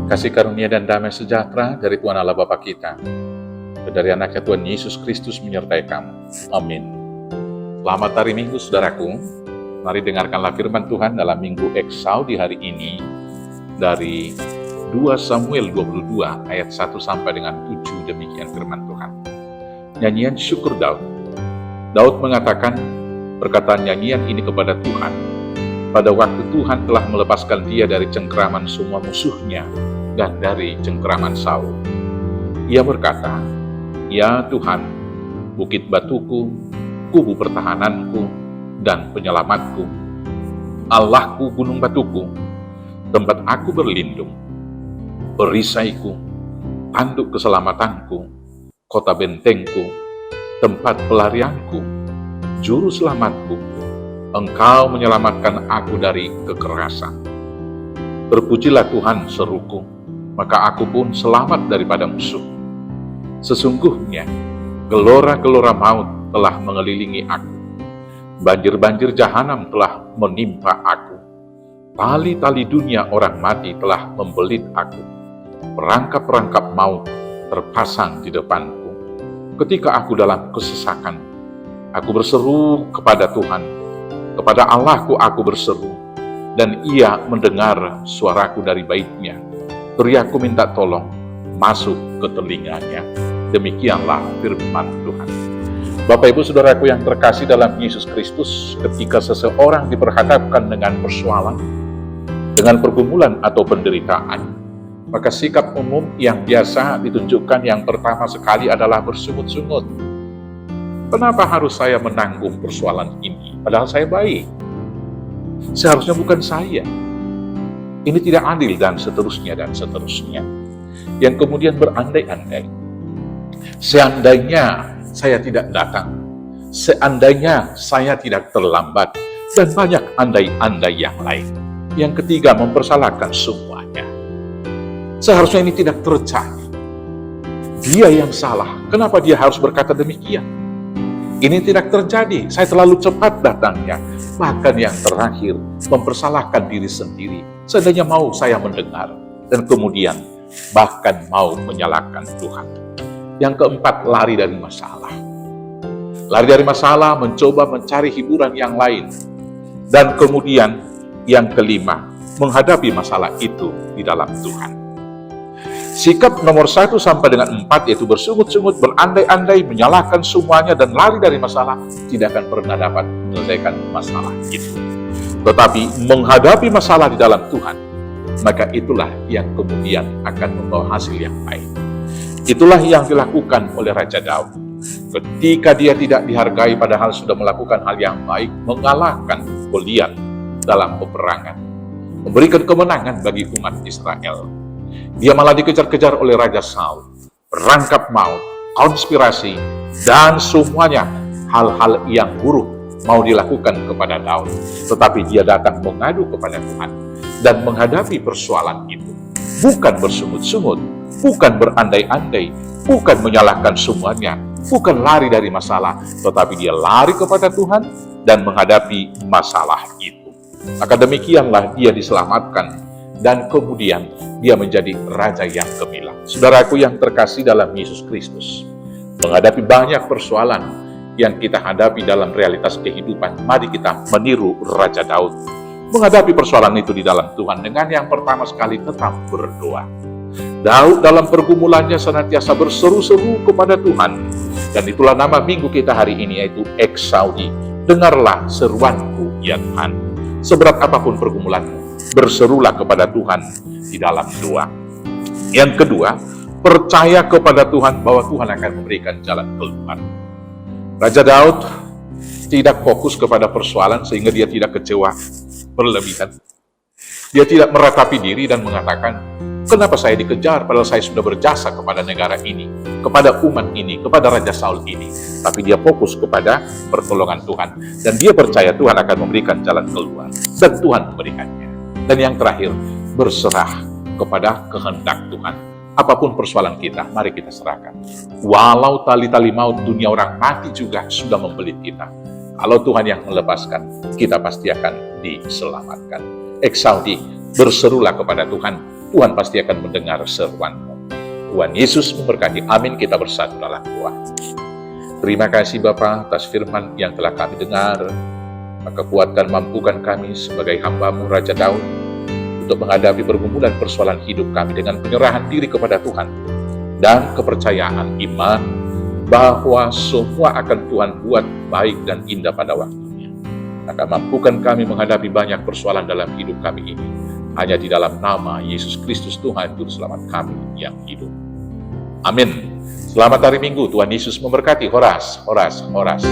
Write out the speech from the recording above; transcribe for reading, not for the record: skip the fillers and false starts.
Kasih karunia dan damai sejahtera dari Tuhan Allah Bapa kita, dan dari anaknya Tuhan Yesus Kristus menyertai kamu. Amin. Selamat hari Minggu, saudaraku. Mari dengarkanlah firman Tuhan dalam Minggu Eksau di hari ini, dari 2 Samuel 22 ayat 1 sampai dengan 7, demikian firman Tuhan. Nyanyian syukur Daud. Daud mengatakan perkataan nyanyian ini kepada Tuhan pada waktu Tuhan telah melepaskan dia dari cengkeraman semua musuhnya dan dari cengkeraman Saul. Ia berkata, "Ya Tuhan, bukit batuku, kubu pertahananku, dan penyelamatku, Allahku gunung batuku, tempat aku berlindung, perisaiku, tanduk keselamatanku, kota bentengku, tempat pelarianku, juru selamatku, Engkau menyelamatkan aku dari kekerasan. Terpujilah Tuhan, seruku, maka aku pun selamat daripada musuh. Sesungguhnya gelora-gelora maut telah mengelilingi aku, banjir-banjir jahanam telah menimpa aku, tali-tali dunia orang mati telah membelit aku, perangkap-perangkap maut terpasang di depanku. Ketika aku dalam kesesakan, aku berseru kepada Tuhan, kepada Allahku aku berseru, dan Ia mendengar suaraku dari baitnya. Teriakku minta tolong, masuk ke telinganya." Demikianlah firman Tuhan. Bapak Ibu Saudaraku yang terkasih dalam Yesus Kristus, ketika seseorang diperhadapkan dengan persoalan, dengan pergumulan atau penderitaan, maka sikap umum yang biasa ditunjukkan yang pertama sekali adalah bersungut-sungut. Kenapa harus saya menanggung persoalan ini? Padahal saya baik. Seharusnya bukan saya. Ini tidak adil, dan seterusnya dan seterusnya. Yang kemudian berandai-andai. Seandainya saya tidak datang, seandainya saya tidak terlambat, dan banyak andai-andai yang lain. Yang ketiga, mempersalahkan semuanya. Seharusnya ini tidak terjadi. Dia yang salah. Kenapa dia harus berkata demikian? Ini tidak terjadi, saya terlalu cepat datangnya. Bahkan yang terakhir, mempersalahkan diri sendiri. Seandainya mau saya mendengar, dan kemudian bahkan mau menyalahkan Tuhan. Yang keempat, lari dari masalah. Lari dari masalah, mencoba mencari hiburan yang lain. Dan kemudian yang kelima, menghadapi masalah itu di dalam Tuhan. Sikap nomor 1 sampai dengan 4, yaitu bersungut-sungut, berandai-andai, menyalahkan semuanya, dan lari dari masalah, tidak akan pernah dapat menyelesaikan masalah itu. Tetapi menghadapi masalah di dalam Tuhan, maka itulah yang kemudian akan membawa hasil yang baik. Itulah yang dilakukan oleh Raja Daud. Ketika dia tidak dihargai padahal sudah melakukan hal yang baik, mengalahkan Goliat dalam peperangan, memberikan kemenangan bagi umat Israel. Dia malah dikejar-kejar oleh Raja Saul, perangkap maut, konspirasi, dan semuanya hal-hal yang buruk mau dilakukan kepada Daud. Tetapi dia datang mengadu kepada Tuhan dan menghadapi persoalan itu. Bukan bersungut-sungut, bukan berandai-andai, bukan menyalahkan semuanya, bukan lari dari masalah, tetapi dia lari kepada Tuhan dan menghadapi masalah itu. Maka demikianlah dia diselamatkan, dan kemudian dia menjadi raja yang gemilang. Saudaraku yang terkasih dalam Yesus Kristus, menghadapi banyak persoalan yang kita hadapi dalam realitas kehidupan, mari kita meniru Raja Daud. Menghadapi persoalan itu di dalam Tuhan dengan yang pertama sekali tetap berdoa. Daud dalam pergumulannya senantiasa berseru-seru kepada Tuhan. Dan itulah nama minggu kita hari ini, yaitu Eksaudi. Dengarlah seruanku ya Tuhan. Seberat apapun pergumulanmu, berserulah kepada Tuhan di dalam doa. Yang kedua, percaya kepada Tuhan bahwa Tuhan akan memberikan jalan keluar. Raja Daud tidak fokus kepada persoalan sehingga dia tidak kecewa berlebihan. Dia tidak meratapi diri dan mengatakan, kenapa saya dikejar padahal saya sudah berjasa kepada negara ini, kepada umat ini, kepada Raja Saul ini. Tapi dia fokus kepada pertolongan Tuhan. Dan dia percaya Tuhan akan memberikan jalan keluar. Dan Tuhan memberikannya. Dan yang terakhir, berserah kepada kehendak Tuhan. Apapun persoalan kita, mari kita serahkan. Walau tali-tali maut dunia orang mati juga sudah membelit kita. Kalau Tuhan yang melepaskan, kita pasti akan diselamatkan. Eksaudi, berserulah kepada Tuhan, Tuhan pasti akan mendengar seruanmu. Tuhan Yesus memberkati. Amin. Kita bersatu dalam doa. Terima kasih Bapa atas firman yang telah kami dengar. Maka kuatkan, mampukan kami sebagai hamba-Mu Raja Daud untuk menghadapi pergumulan persoalan hidup kami dengan penyerahan diri kepada Tuhan dan kepercayaan iman bahwa semua akan Tuhan buat baik dan indah pada waktunya. Maka mampukan kami menghadapi banyak persoalan dalam hidup kami ini hanya di dalam nama Yesus Kristus Tuhan Juru Selamat kami yang hidup. Amin. Selamat hari Minggu. Tuhan Yesus memberkati. Horas, horas, horas.